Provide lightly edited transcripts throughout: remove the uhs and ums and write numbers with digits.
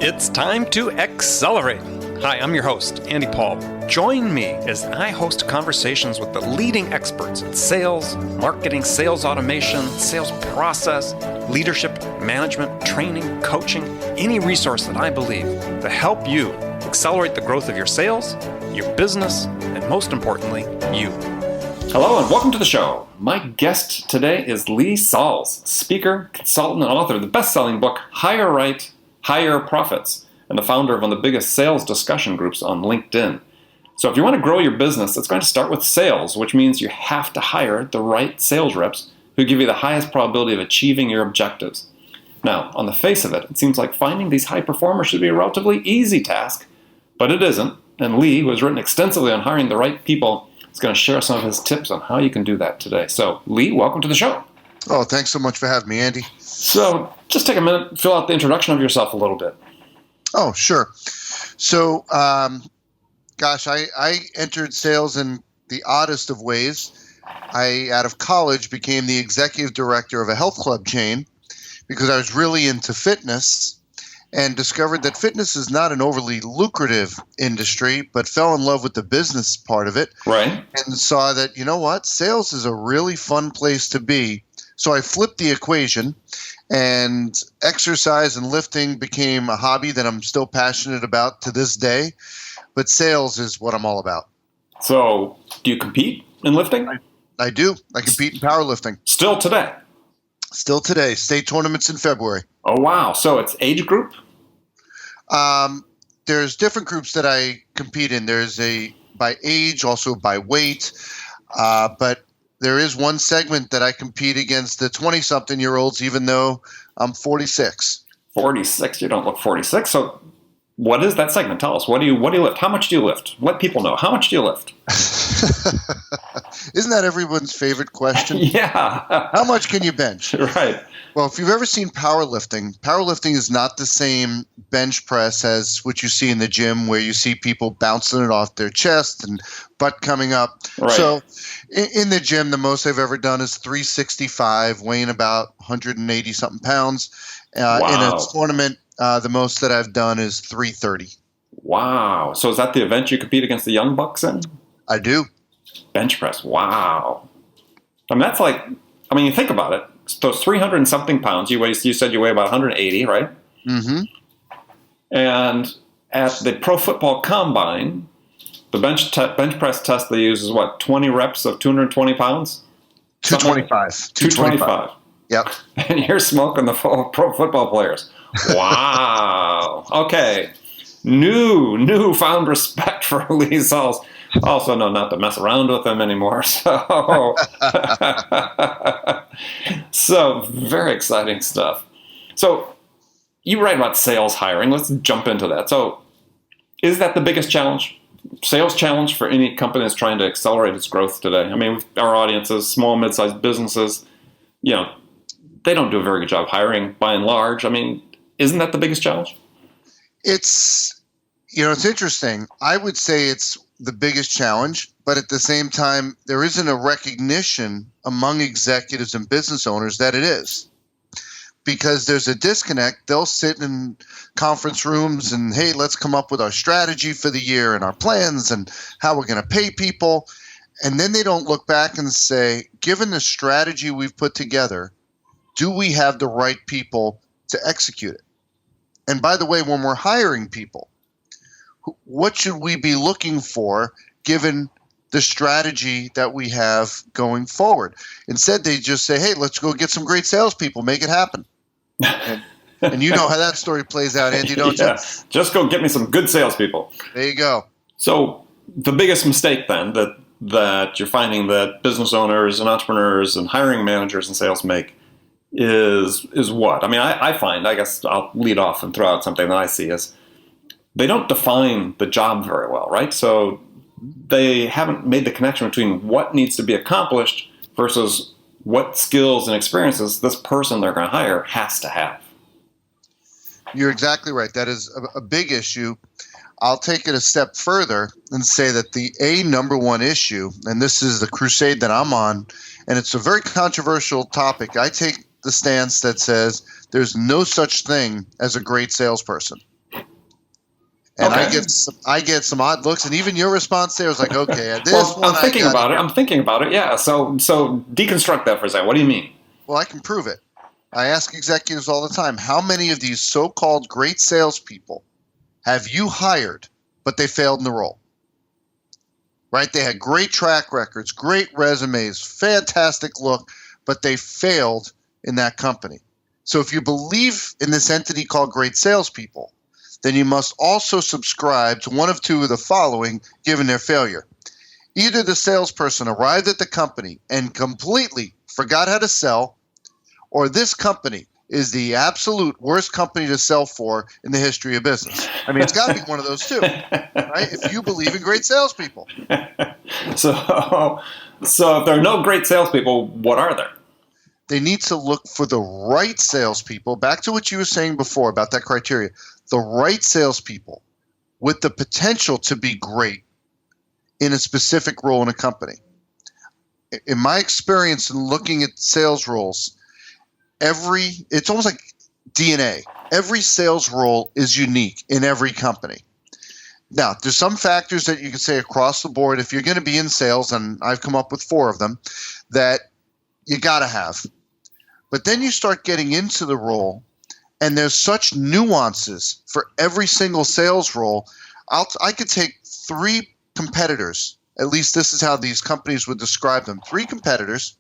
It's time to accelerate. Hi, I'm your host, Andy Paul. Join me as I host conversations with the leading experts in sales, marketing, sales automation, sales process, leadership, management, training, coaching, any resource that I believe to help you accelerate the growth of your sales, your business, and most importantly, you. Hello and welcome to the show. My guest today is Salz, speaker, consultant, and author of the best-selling book, Hire Right, Higher Profits, and the founder of one of the biggest sales discussion groups on LinkedIn. So if you want to grow your business, it's going to start with sales, which means you have to hire the right sales reps who give you the highest probability of achieving your objectives. Now, on the face of it, it seems like finding these high performers should be a relatively easy task, but it isn't. And Lee, who has written extensively on hiring the right people, is going to share some of his tips on how you can do that today. So, Lee, welcome to the show. Oh, thanks so much for having me, Andy. So, just take a minute, fill out the introduction of yourself a little bit. Oh, sure. So, I entered sales in the oddest of ways. I, out of college, became the executive director of a health club chain because I was really into fitness and discovered that fitness is not an overly lucrative industry, but fell in love with the business part of it. Right. And saw that, you know what, sales is a really fun place to be. So I flipped the equation, and exercise and lifting became a hobby that I'm still passionate about to this day. But sales is what I'm all about. So, do you compete in lifting? I do. I compete in powerlifting. Still today? Still today. State tournaments in February. Oh, wow. So it's age group? There's different groups that I compete in. There's a by age, also by weight. But there is one segment that I compete against the 20-something-year-olds, even though I'm 46. 46? You don't look 46. So what is that segment? Tell us. What do you lift? How much do you lift? Let people know. How much do you lift? Isn't that everyone's favorite question? Yeah. How much can you bench? Right. Well, if you've ever seen powerlifting is not the same bench press as what you see in the gym where you see people bouncing it off their chest and butt coming up. Right. So in the gym, the most I've ever done is 365, weighing about 180 something pounds. Wow. In a tournament, the most that I've done is 330. Wow. So is that the event you compete against the young bucks in? I do. Bench press. Wow. I mean, that's like, you think about it. Those 300 and something pounds, you said you weigh about 180, right? Mm-hmm. And at the Pro Football Combine, the bench press test they use is what, 20 reps of 220 pounds? 225. 225. Yep. And you're smoking the pro football players. Wow. Okay. Newfound respect for Lee Salz. Also, no, not to mess around with him anymore. So very exciting stuff. So you write about sales hiring. Let's jump into that. So is that the biggest challenge? Sales challenge for any company that's trying to accelerate its growth today? I mean, our audience is small, mid-sized businesses. They don't do a very good job hiring by and large. I mean, isn't that the biggest challenge? It's interesting. I would say it's the biggest challenge, but at the same time, there isn't a recognition among executives and business owners that it is. Because there's a disconnect. They'll sit in conference rooms and, hey, let's come up with our strategy for the year and our plans and how we're going to pay people. And then they don't look back and say, given the strategy we've put together, do we have the right people to execute it? And by the way, when we're hiring people, what should we be looking for given the strategy that we have going forward? Instead, they just say, hey, let's go get some great salespeople, make it happen. And you know how that story plays out, Andy, don't you? Just go get me some good salespeople. There you go. So the biggest mistake then that you're finding that business owners and entrepreneurs and hiring managers and sales make is what? I mean, I find, I guess I'll lead off and throw out something that I see is they don't define the job very well, right? So they haven't made the connection between what needs to be accomplished versus what skills and experiences this person they're going to hire has to have. You're exactly right. That is a big issue. I'll take it a step further and say that the number one issue, and this is the crusade that I'm on, and it's a very controversial topic. I take the stance that says there's no such thing as a great salesperson. And Okay. I get some odd looks, and even your response there was like, okay, this Well, one I'm thinking I about it. I'm thinking about it. Yeah. So deconstruct that for a second. What do you mean? Well, I can prove it. I ask executives all the time, how many of these so-called great salespeople have you hired, but they failed in the role? Right? They had great track records, great resumes, fantastic look, but they failed in that company. So if you believe in this entity called great salespeople, then you must also subscribe to one of two of the following given their failure. Either the salesperson arrived at the company and completely forgot how to sell, or this company is the absolute worst company to sell for in the history of business. I mean, it's got to be one of those two, right? If you believe in great salespeople. So if there are no great salespeople, what are there? They need to look for the right salespeople. Back to what you were saying before about that criteria. The right salespeople with the potential to be great in a specific role in a company. In my experience in looking at sales roles, it's almost like DNA. Every sales role is unique in every company. Now, there's some factors that you can say across the board, if you're going to be in sales, and I've come up with 4 of them, that you got to have. But then you start getting into the role, and there's such nuances for every single sales role. I could take 3 competitors, at least this is how these companies would describe them, 3 competitors,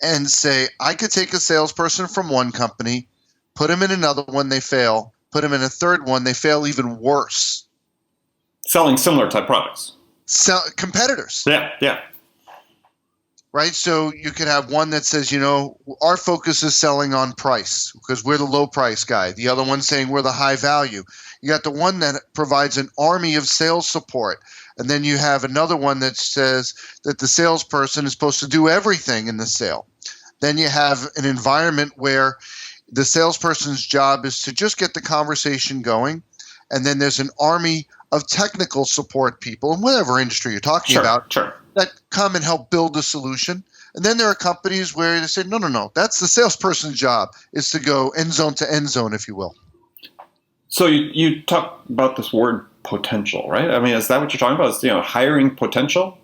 and say, I could take a salesperson from one company, put him in another one, they fail, put him in a third one, they fail even worse. Selling similar type products. Competitors. Yeah. Right? So you could have one that says, our focus is selling on price because we're the low price guy. The other one saying we're the high value. You got the one that provides an army of sales support. And then you have another one that says that the salesperson is supposed to do everything in the sale. Then you have an environment where the salesperson's job is to just get the conversation going. And then there's an army of technical support people in whatever industry you're talking about that come and help build a solution. And then there are companies where they say, no, that's the salesperson's job, is to go end zone to end zone, if you will. So you talk about this word potential, right? I mean, is that what you're talking about? Is hiring potential?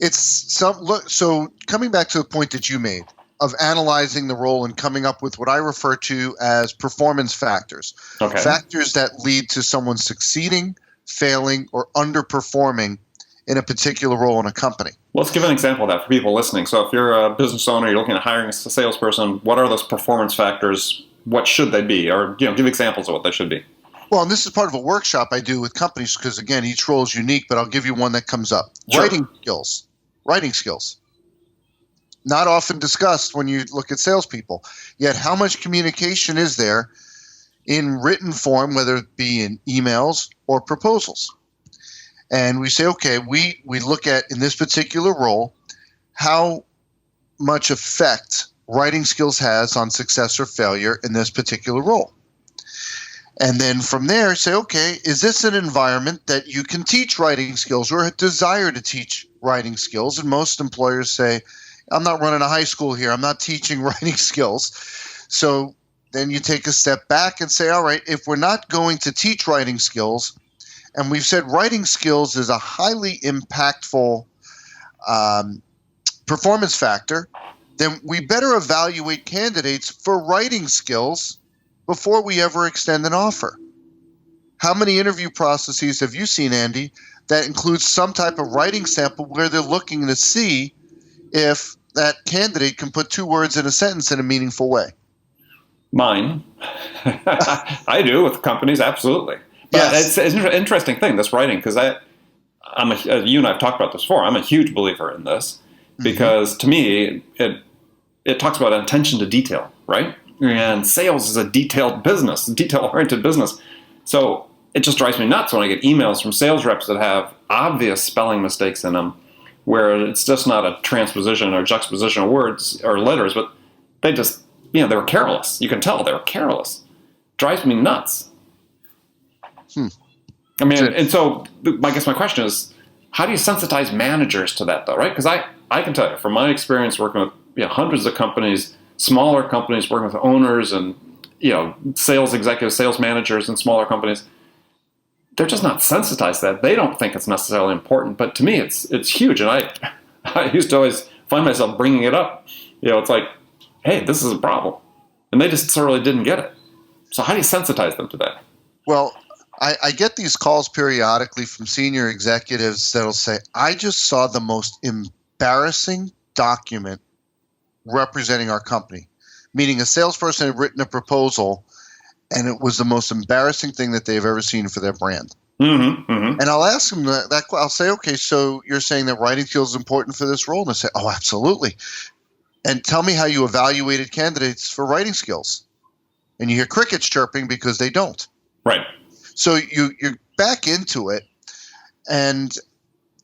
So coming back to the point that you made of analyzing the role and coming up with what I refer to as performance factors. Okay. Factors that lead to someone succeeding, failing, or underperforming in a particular role in a company. Let's give an example of that for people listening. So if you're a business owner, you're looking at hiring a salesperson, what are those performance factors? What should they be? Or give examples of what they should be. Well, and this is part of a workshop I do with companies because, again, each role is unique, but I'll give you one that comes up. Sure. Writing skills. Not often discussed when you look at salespeople. Yet how much communication is there in written form, whether it be in emails or proposals? And we say, okay, we look at, in this particular role, how much effect writing skills has on success or failure in this particular role. And then from there, say, okay, is this an environment that you can teach writing skills or a desire to teach writing skills? And most employers say, I'm not running a high school here. I'm not teaching writing skills. So then you take a step back and say, all right, if we're not going to teach writing skills, and we've said writing skills is a highly impactful performance factor, then we better evaluate candidates for writing skills before we ever extend an offer. How many interview processes have you seen, Andy, that includes some type of writing sample where they're looking to see if that candidate can put 2 words in a sentence in a meaningful way? Mine. I do with companies, absolutely. But Yes. it's an interesting thing, this writing, because you and I have talked about this before. I'm a huge believer in this because to me, it talks about attention to detail, right? And sales is a detailed business, detail-oriented business. So it just drives me nuts when I get emails from sales reps that have obvious spelling mistakes in them, where it's just not a transposition or juxtaposition of words or letters, but they just, they were careless. You can tell they were careless. Drives me nuts. I mean, and so I guess my question is, how do you sensitize managers to that, though, right? Because I can tell you, from my experience working with hundreds of companies, smaller companies, working with owners and sales executives, sales managers in smaller companies, they're just not sensitized to that. They don't think it's necessarily important, but to me, it's huge. And I used to always find myself bringing it up. It's like, hey, this is a problem. And they just sorely didn't get it. So how do you sensitize them to that? Well, I get these calls periodically from senior executives that'll say, I just saw the most embarrassing document representing our company, meaning a salesperson had written a proposal and it was the most embarrassing thing that they've ever seen for their brand. Mm-hmm, mm-hmm. And I'll ask them that I'll say, okay, so you're saying that writing skills is important for this role? And they say, oh, absolutely. And tell me how you evaluated candidates for writing skills. And you hear crickets chirping because they don't. Right. So you're back into it and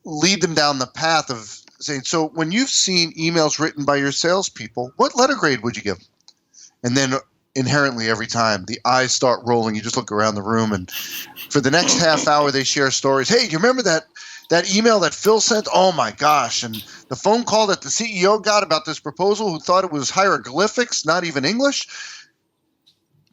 lead them down the path of saying, so when you've seen emails written by your salespeople, what letter grade would you give them? And then inherently every time the eyes start rolling, you just look around the room, and for the next half hour they share stories. Hey, do you remember that email that Phil sent? Oh my gosh. And the phone call that the CEO got about this proposal, who thought it was hieroglyphics, not even English.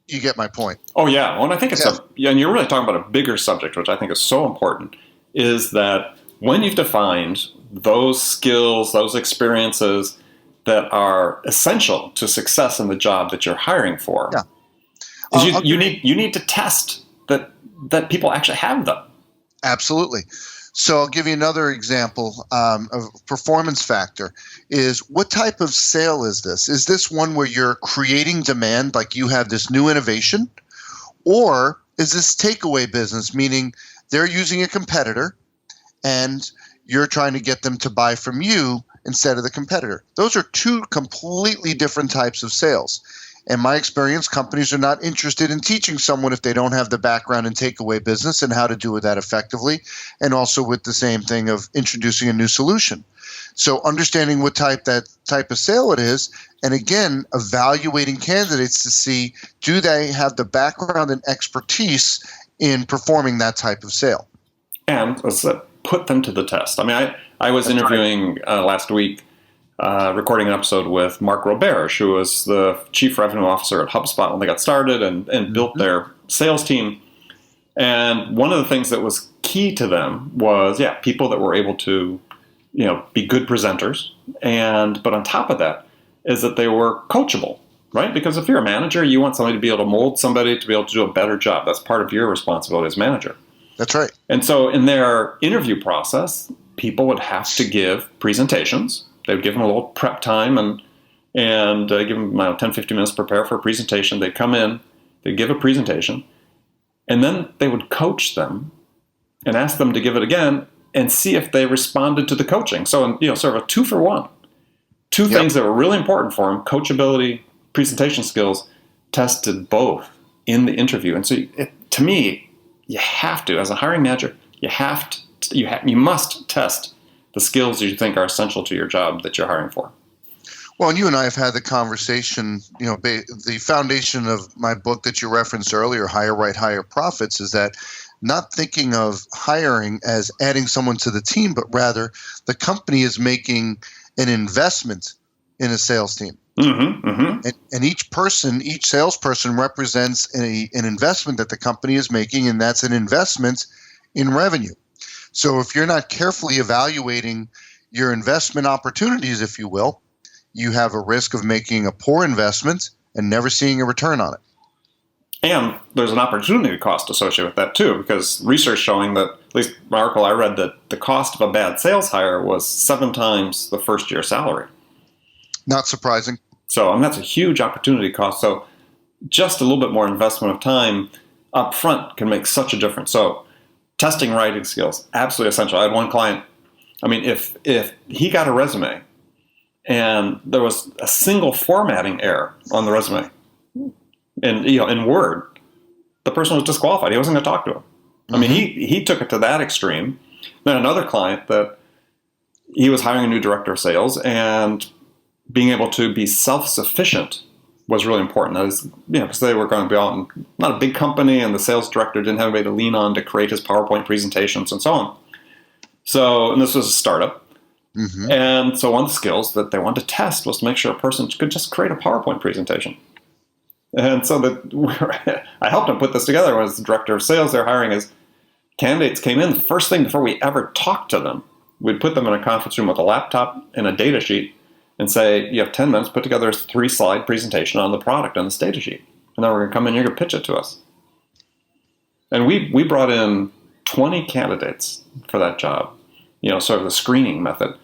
You get my point. Oh yeah. Well, and I think it's and you're really talking about a bigger subject, which I think is so important, is that when you've defined those skills, those experiences that are essential to success in the job that you're hiring for, you need to test that people actually have them. Absolutely. So I'll give you another example of performance factor is, what type of sale is this? Is this one where you're creating demand, like you have this new innovation? Or is this takeaway business, meaning they're using a competitor and you're trying to get them to buy from you instead of the competitor? Those are two completely different types of sales. In my experience, companies are not interested in teaching someone if they don't have the background in takeaway business and how to do that effectively, and also with the same thing of introducing a new solution. So understanding what type of sale it is, and again, evaluating candidates to see, do they have the background and expertise in performing that type of sale? And let's put them to the test. I mean, I was interviewing last week, recording an episode with Mark Roberge, who was the chief revenue officer at HubSpot when they got started and built their sales team. And one of the things that was key to them was, people that were able to, be good presenters. But on top of that is that they were coachable, right? Because if you're a manager, you want somebody to be able to mold somebody to be able to do a better job. That's part of your responsibility as manager. That's right. And so in their interview process, people would have to give presentations. They would give them a little prep time and give them 10, 15 minutes to prepare for a presentation. They'd come in, they'd give a presentation, and then they would coach them and ask them to give it again and see if they responded to the coaching. So, sort of a 2-for-1. Two things that were really important for them, coachability, presentation skills, tested both in the interview. And so to me, you have to, as a hiring manager, you must test the skills that you think are essential to your job that you're hiring for. Well, and you and I have had the conversation, the foundation of my book that you referenced earlier, Hire Right, Hire Profits, is that not thinking of hiring as adding someone to the team, but rather the company is making an investment in a sales team. Mm-hmm, mm-hmm. And each salesperson represents an investment that the company is making, and that's an investment in revenue. So if you're not carefully evaluating your investment opportunities, if you will, you have a risk of making a poor investment and never seeing a return on it. And there's an opportunity cost associated with that too, because research showing that, at least an article I read, that the cost of a bad sales hire was 7 times the first year salary. Not surprising. So, that's a huge opportunity cost. So just a little bit more investment of time up front can make such a difference. So testing writing skills, absolutely essential. I had one client, if he got a resume and there was a single formatting error on the resume in Word, the person was disqualified. He wasn't going to talk to him. Mm-hmm. He took it to that extreme. Then another client that he was hiring a new director of sales, and being able to be self-sufficient was really important. That is, because they were going to be out in not a big company, and the sales director didn't have anybody to lean on to create his PowerPoint presentations and so on. So, and this was a startup. Mm-hmm. And so one of the skills that they wanted to test was to make sure a person could just create a PowerPoint presentation. And so I helped them put this together. As the director of sales they're hiring is candidates came in, the first thing before we ever talked to them, we'd put them in a conference room with a laptop and a data sheet and say, you have 10 minutes, put together a 3-slide presentation on the product on this data sheet. And then we're going to come in, you're going to pitch it to us. And we brought in 20 candidates for that job, sort of the screening method.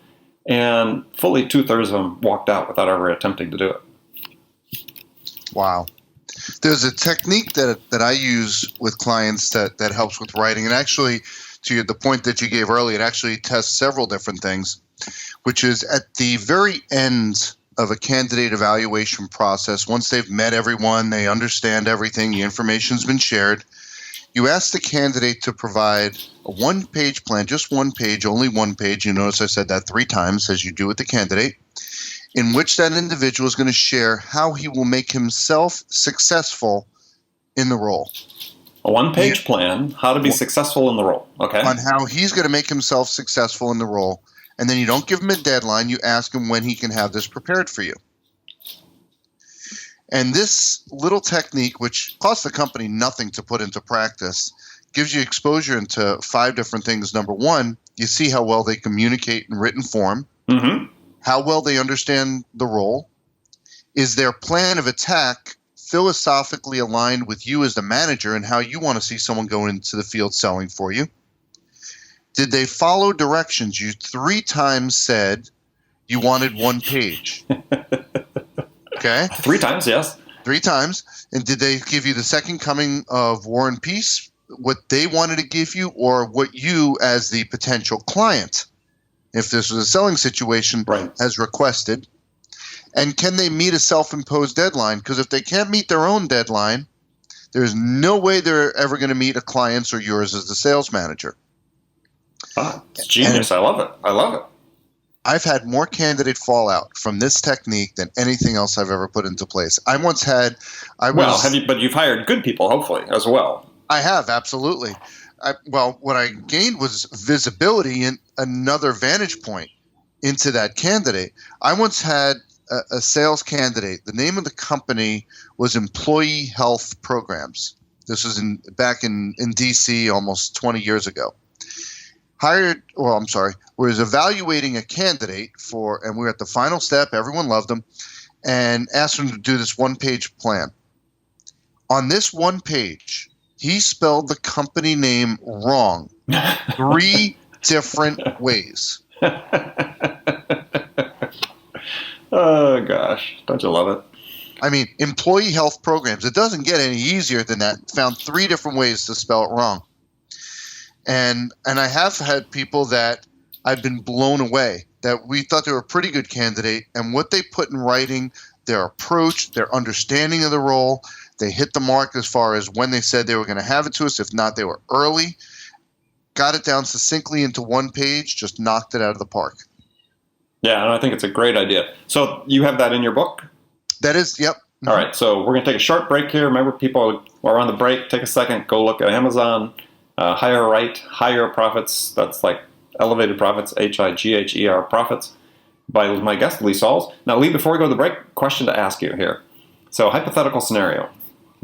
And fully 2/3 of them walked out without ever attempting to do it. Wow. There's a technique that I use with clients that helps with writing. And actually, to the point that you gave earlier, it actually tests several different things, which is at the very end of a candidate evaluation process, once they've met everyone, they understand everything, the information's been shared, you ask the candidate to provide a one-page plan, just one page, only one page. You notice I said that 3 times, as you do with the candidate, in which that individual is going to share how he will make himself successful in the role. A one-page plan, how to be successful in the role. Okay. On how he's going to make himself successful in the role. And then you don't give him a deadline. You ask him when he can have this prepared for you. And this little technique, which costs the company nothing to put into practice, gives you exposure into 5 different things. Number one, you see how well they communicate in written form, how well they understand the role. Is their plan of attack philosophically aligned with you as the manager and how you want to see someone go into the field selling for you? Did they follow directions? You 3 times said you wanted one page. Okay? 3 times, yes. 3 times. And did they give you the second coming of War and Peace, what they wanted to give you, or what you as the potential client, if this was a selling situation, has requested? And can they meet a self-imposed deadline? Because if they can't meet their own deadline, there's no way they're ever going to meet a client's or yours as the sales manager. It's genius. I love it. I've had more candidate fallout from this technique than anything else I've ever put into place. But you've hired good people, hopefully, as well. I have, absolutely. What I gained was visibility and another vantage point into that candidate. I once had a sales candidate. The name of the company was Employee Health Programs. This was back in D.C. almost 20 years ago. Was evaluating a candidate and we were at the final step, everyone loved him, and asked him to do this one-page plan. On this one page, he spelled the company name wrong 3 different ways. Oh, gosh. Don't you love it? I mean, Employee Health Programs. It doesn't get any easier than that. Found 3 different ways to spell it wrong. And I have had people that I've been blown away, that we thought they were a pretty good candidate, and what they put in writing, their approach, their understanding of the role, they hit the mark as far as when they said they were going to have it to us. If not, they were early. Got it down succinctly into one page, just knocked it out of the park. Yeah, and I think it's a great idea. So you have that in your book? That is, yep. All right, so we're going to take a short break here. Remember, people are on the break. Take a second, go look at Amazon. Higher Right, Higher Profits. That's like Elevated Profits, HIGHER Profits, by my guest, Lee Salz. Now, Lee, before we go to the break, question to ask you here. So, hypothetical scenario.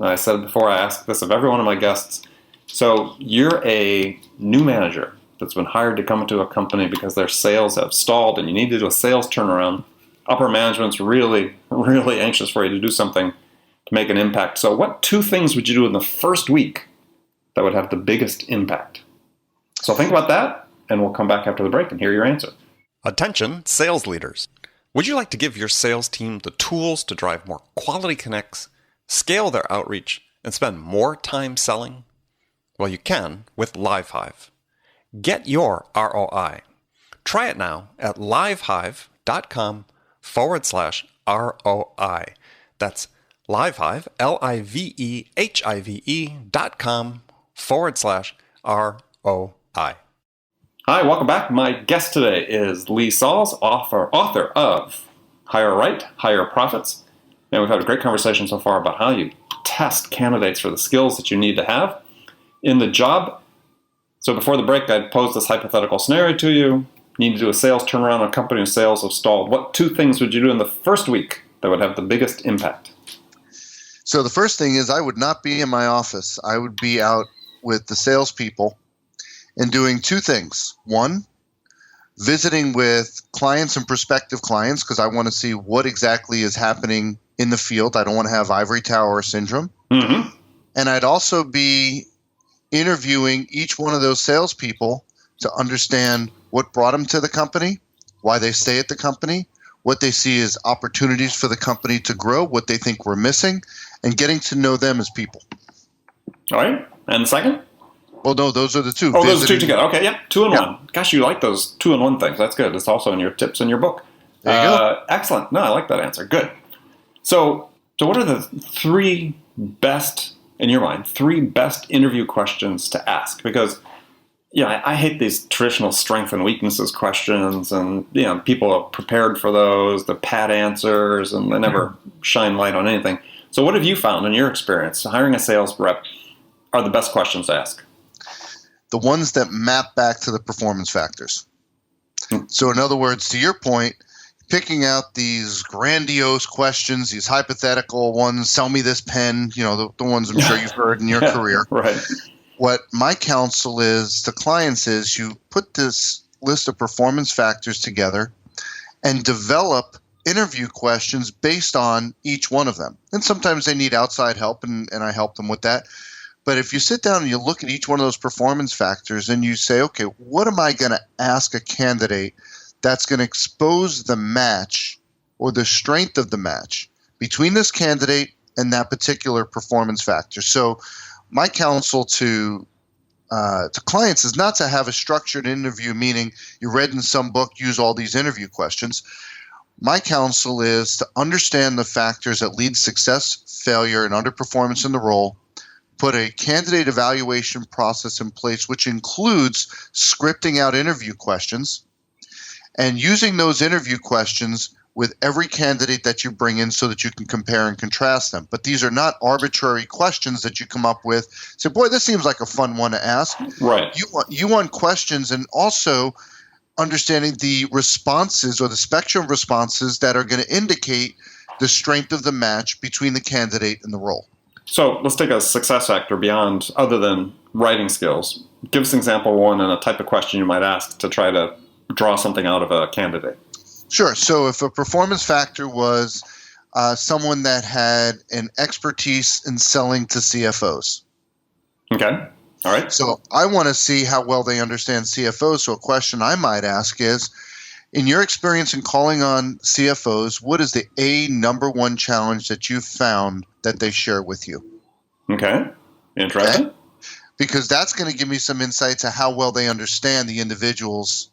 I said before, I ask this of every one of my guests. So, you're a new manager that's been hired to come into a company because their sales have stalled and you need to do a sales turnaround. Upper management's really, really anxious for you to do something to make an impact. So, what 2 things would you do in the first week that would have the biggest impact? So think about that, and we'll come back after the break and hear your answer. Attention, sales leaders. Would you like to give your sales team the tools to drive more quality connects, scale their outreach, and spend more time selling? Well, you can with LiveHive. Get your ROI. Try it now at livehive.com/ROI. That's LiveHive, LIVE.com/ROI. Hi, welcome back. My guest today is Lee Salz, author of Higher Right, Higher Profits. And we've had a great conversation so far about how you test candidates for the skills that you need to have in the job. So before the break, I posed this hypothetical scenario to you. You need to do a sales turnaround on a company whose sales have stalled. What 2 things would you do in the first week that would have the biggest impact? So the first thing is I would not be in my office. I would be out with the salespeople, in doing two things. One, visiting with clients and prospective clients because I want to see what exactly is happening in the field. I don't want to have ivory tower syndrome. Mm-hmm. And I'd also be interviewing each one of those salespeople to understand what brought them to the company, why they stay at the company, what they see as opportunities for the company to grow, what they think we're missing, and getting to know them as people. All right. And the second? Well, no, those are the two. Oh, those are two together. Okay, yeah, 2 in Yeah. 1. Gosh, you like those 2 in 1 things. That's good. It's also in your tips in your book. There you go. Excellent. No, I like that answer. Good. So what are the 3 best, in your mind, 3 best interview questions to ask? Because, I hate these traditional strengths and weaknesses questions, and, people are prepared for those, the pat answers, and they never shine light on anything. So what have you found in your experience hiring a sales rep are the best questions to ask? The ones that map back to the performance factors. So in other words, to your point, picking out these grandiose questions, these hypothetical ones, sell me this pen, the ones I'm sure you've heard in your career. Right. What my counsel is to clients is you put this list of performance factors together and develop interview questions based on each one of them. And sometimes they need outside help, and I help them with that. But if you sit down and you look at each one of those performance factors and you say, okay, what am I going to ask a candidate that's going to expose the match or the strength of the match between this candidate and that particular performance factor? So my counsel to clients is not to have a structured interview, meaning you read in some book, use all these interview questions. My counsel is to understand the factors that lead to success, failure, and underperformance in the role, put a candidate evaluation process in place, which includes scripting out interview questions and using those interview questions with every candidate that you bring in so that you can compare and contrast them. But these are not arbitrary questions that you come up with. Say, boy, this seems like a fun one to ask. Right. You want questions, and also understanding the responses or the spectrum of responses that are going to indicate the strength of the match between the candidate and the role. So let's take a success factor beyond other than writing skills. Give us an example one and a type of question you might ask to try to draw something out of a candidate. Sure. So if a performance factor was someone that had an expertise in selling to CFOs. Okay. All right. So I want to see how well they understand CFOs. So a question I might ask is, in your experience in calling on CFOs, what is the number one challenge that you've found that they share with you? Okay. Interesting. Okay? Because that's going to give me some insight to how well they understand the individuals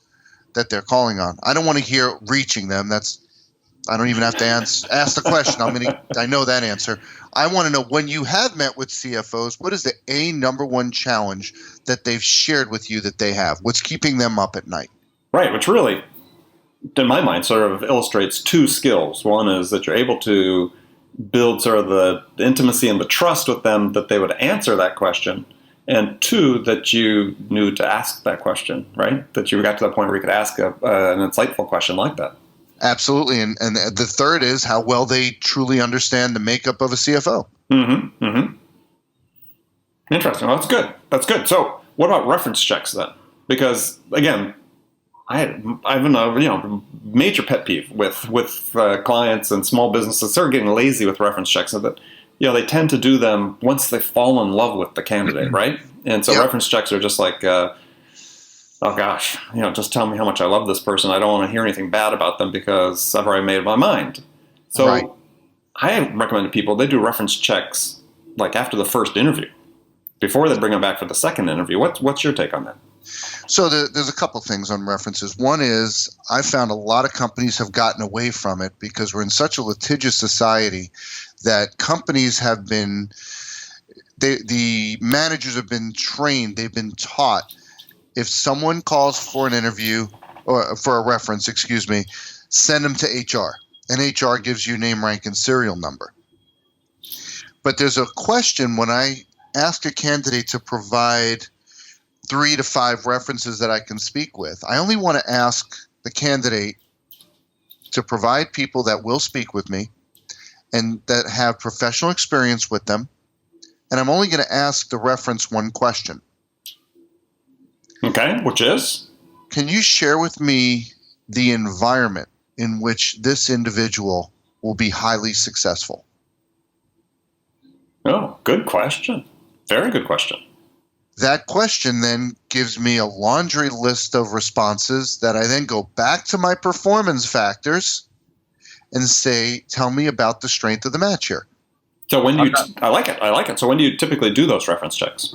that they're calling on. I don't want to hear reaching them. I don't even have to ask the question. I know that answer. I want to know, when you have met with CFOs, what is the number one challenge that they've shared with you that they have? What's keeping them up at night? Right, which really, in my mind, sort of illustrates 2 skills. One is that you're able to build sort of the intimacy and the trust with them that they would answer that question. And 2, that you knew to ask that question, right? That you got to the point where you could ask an insightful question like that. Absolutely. And the third is how well they truly understand the makeup of a CFO. Mm-hmm. Mm-hmm. Interesting. Well, that's good. That's good. So what about reference checks then? Because, again, I have a major pet peeve with clients and small businesses. They're getting lazy with reference checks, so that they tend to do them once they fall in love with the candidate, right? And so reference checks are just like, oh gosh, just tell me how much I love this person. I don't want to hear anything bad about them because I've already made up my mind. So I recommend to people they do reference checks like after the first interview, before they bring them back for the second interview. What's your take on that? So there's a couple things on references. One is I found a lot of companies have gotten away from it because we're in such a litigious society that companies have been the managers have been trained, they've been taught, if someone calls for an interview or for a reference, send them to HR. And HR gives you name, rank, and serial number. But there's a question when I ask a candidate to provide 3 to 5 references that I can speak with. I only want to ask the candidate to provide people that will speak with me and that have professional experience with them. And I'm only going to ask the reference one question. Okay, which is? Can you share with me the environment in which this individual will be highly successful? Oh, good question. Very good question. That question then gives me a laundry list of responses that I then go back to my performance factors and say, tell me about the strength of the match here. So I like it. So when do you typically do those reference checks?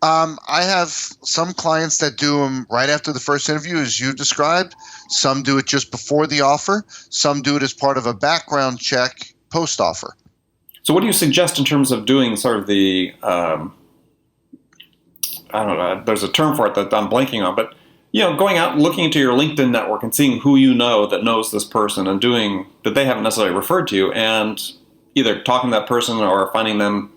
I have some clients that do them right after the first interview, as you described. Some do it just before the offer. Some do it as part of a background check post-offer. So what do you suggest in terms of doing sort of the, I don't know, there's a term for it that I'm blanking on, but going out and looking into your LinkedIn network and seeing who you know that knows this person and doing that they haven't necessarily referred to you, and either talking to that person or finding them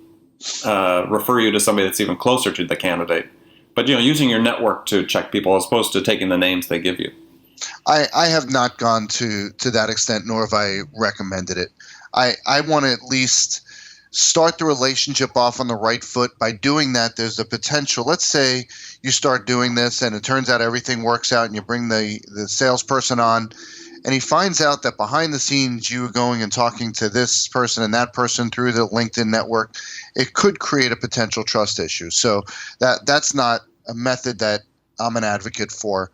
refer you to somebody that's even closer to the candidate. But using your network to check people as opposed to taking the names they give you. I have not gone to that extent, nor have I recommended it. I want to at least start the relationship off on the right foot. By doing that, there's a potential. Let's say you start doing this and it turns out everything works out and you bring the salesperson on and he finds out that behind the scenes you were going and talking to this person and that person through the LinkedIn network. It could create a potential trust issue. So that's not a method that I'm an advocate for.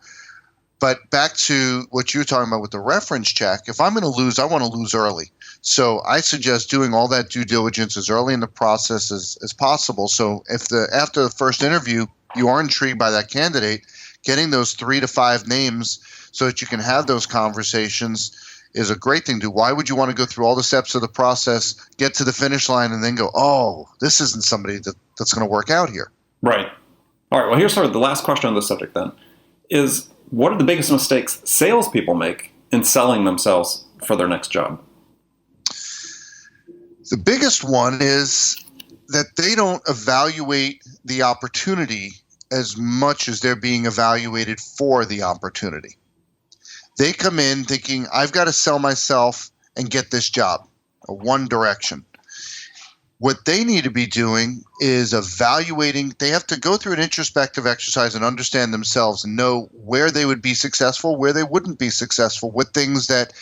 But back to what you were talking about with the reference check, if I'm going to lose, I want to lose early. So I suggest doing all that due diligence as early in the process as possible. So if after the first interview you are intrigued by that candidate, getting those 3 to 5 names so that you can have those conversations is a great thing to do. Why would you want to go through all the steps of the process, get to the finish line, and then go, oh, this isn't somebody that's going to work out here? Right. All right. Well, here's sort of the last question on this subject then, is what are the biggest mistakes salespeople make in selling themselves for their next job? The biggest one is that they don't evaluate the opportunity as much as they're being evaluated for the opportunity. They come in thinking, I've got to sell myself and get this job, a one direction. What they need to be doing is evaluating. They have to go through an introspective exercise and understand themselves and know where they would be successful, where they wouldn't be successful, what things that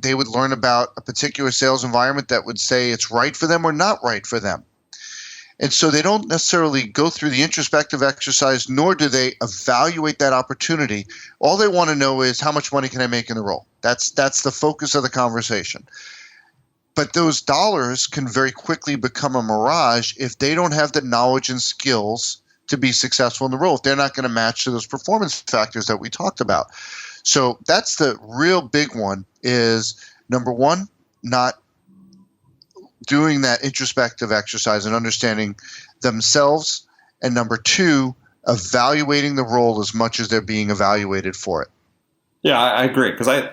they would learn about a particular sales environment that would say it's right for them or not right for them. And so they don't necessarily go through the introspective exercise, nor do they evaluate that opportunity. All they want to know is, how much money can I make in the role? That's the focus of the conversation. But those dollars can very quickly become a mirage if they don't have the knowledge and skills to be successful in the role, if they're not going to match to those performance factors that we talked about. So that's the real big one, is number one, not doing that introspective exercise and understanding themselves, and number two, evaluating the role as much as they're being evaluated for it. Yeah, I agree, because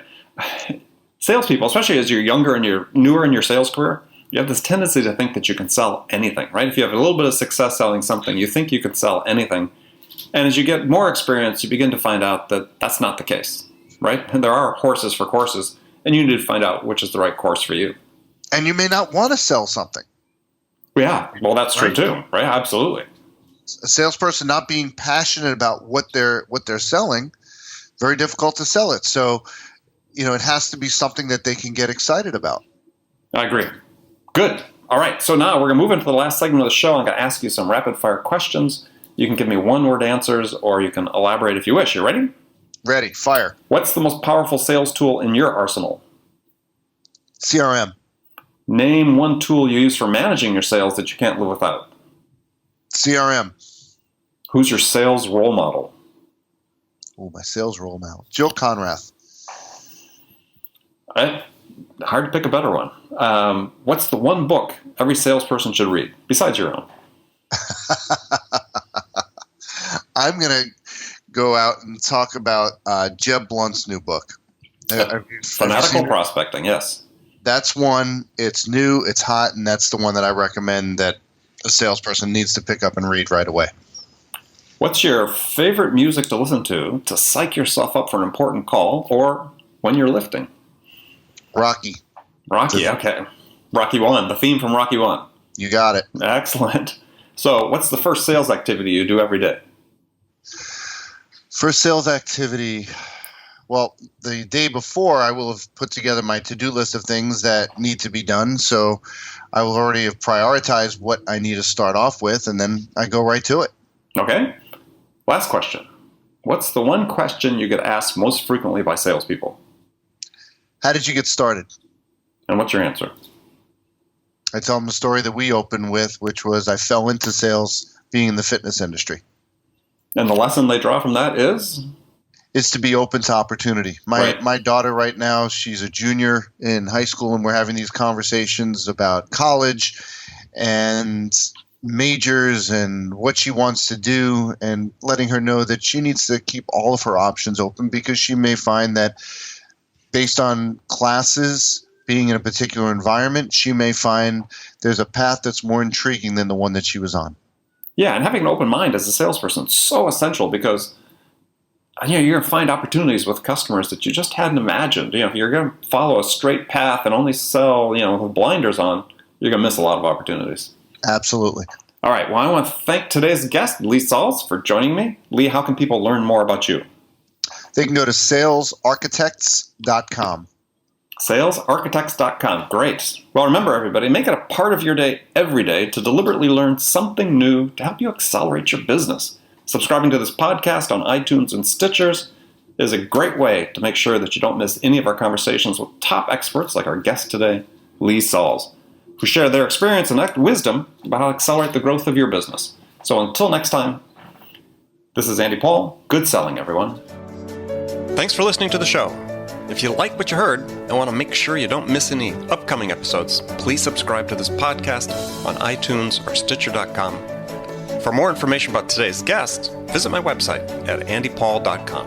salespeople, especially as you're younger and you're newer in your sales career, you have this tendency to think that you can sell anything, right? If you have a little bit of success selling something, you think you could sell anything. And as you get more experience, you begin to find out that that's not the case, right? And there are horses for courses, and you need to find out which is the right course for you. And you may not want to sell something. Yeah, well, that's true too, right? Absolutely. A salesperson not being passionate about what they're selling, very difficult to sell it. So, it has to be something that they can get excited about. I agree. Good. All right. So now we're going to move into the last segment of the show. I'm going to ask you some rapid fire questions. You can give me one-word answers, or you can elaborate if you wish. You ready? Ready. Fire. What's the most powerful sales tool in your arsenal? CRM. Name one tool you use for managing your sales that you can't live without. CRM. Who's your sales role model? Oh, my sales role model. Jill Conrath. Hard to pick a better one. What's the one book every salesperson should read, besides your own? I'm going to go out and talk about Jeb Blunt's new book. Fanatical Prospecting, yes. That's one. It's new, it's hot, and that's the one that I recommend that a salesperson needs to pick up and read right away. What's your favorite music to listen to psych yourself up for an important call or when you're lifting? Rocky, okay. Rocky 1, the theme from Rocky 1. You got it. Excellent. So what's the first sales activity you do every day? For sales activity, well, the day before, I will have put together my to-do list of things that need to be done. So I will already have prioritized what I need to start off with, and then I go right to it. Okay. Last question. What's the one question you get asked most frequently by salespeople? How did you get started? And what's your answer? I tell them the story that we opened with, which was I fell into sales being in the fitness industry. And the lesson they draw from that is? Is to be open to opportunity. Right. My daughter right now, she's a junior in high school, and we're having these conversations about college and majors and what she wants to do, and letting her know that she needs to keep all of her options open, because she may find that based on classes, being in a particular environment, she may find there's a path that's more intriguing than the one that she was on. Yeah, and having an open mind as a salesperson is so essential, because you're going to find opportunities with customers that you just hadn't imagined. If you're going to follow a straight path and only sell, with blinders on, you're going to miss a lot of opportunities. Absolutely. All right. Well, I want to thank today's guest, Lee Salz, for joining me. Lee, how can people learn more about you? They can go to salesarchitects.com. Salesarchitects.com. Great. Well, remember, everybody, make it a part of your day every day to deliberately learn something new to help you accelerate your business. Subscribing to this podcast on iTunes and Stitchers is a great way to make sure that you don't miss any of our conversations with top experts like our guest today, Lee Salz, who share their experience and wisdom about how to accelerate the growth of your business. So until next time, this is Andy Paul. Good selling, everyone. Thanks for listening to the show. If you like what you heard and want to make sure you don't miss any upcoming episodes, please subscribe to this podcast on iTunes or Stitcher.com. For more information about today's guest, visit my website at andypaul.com.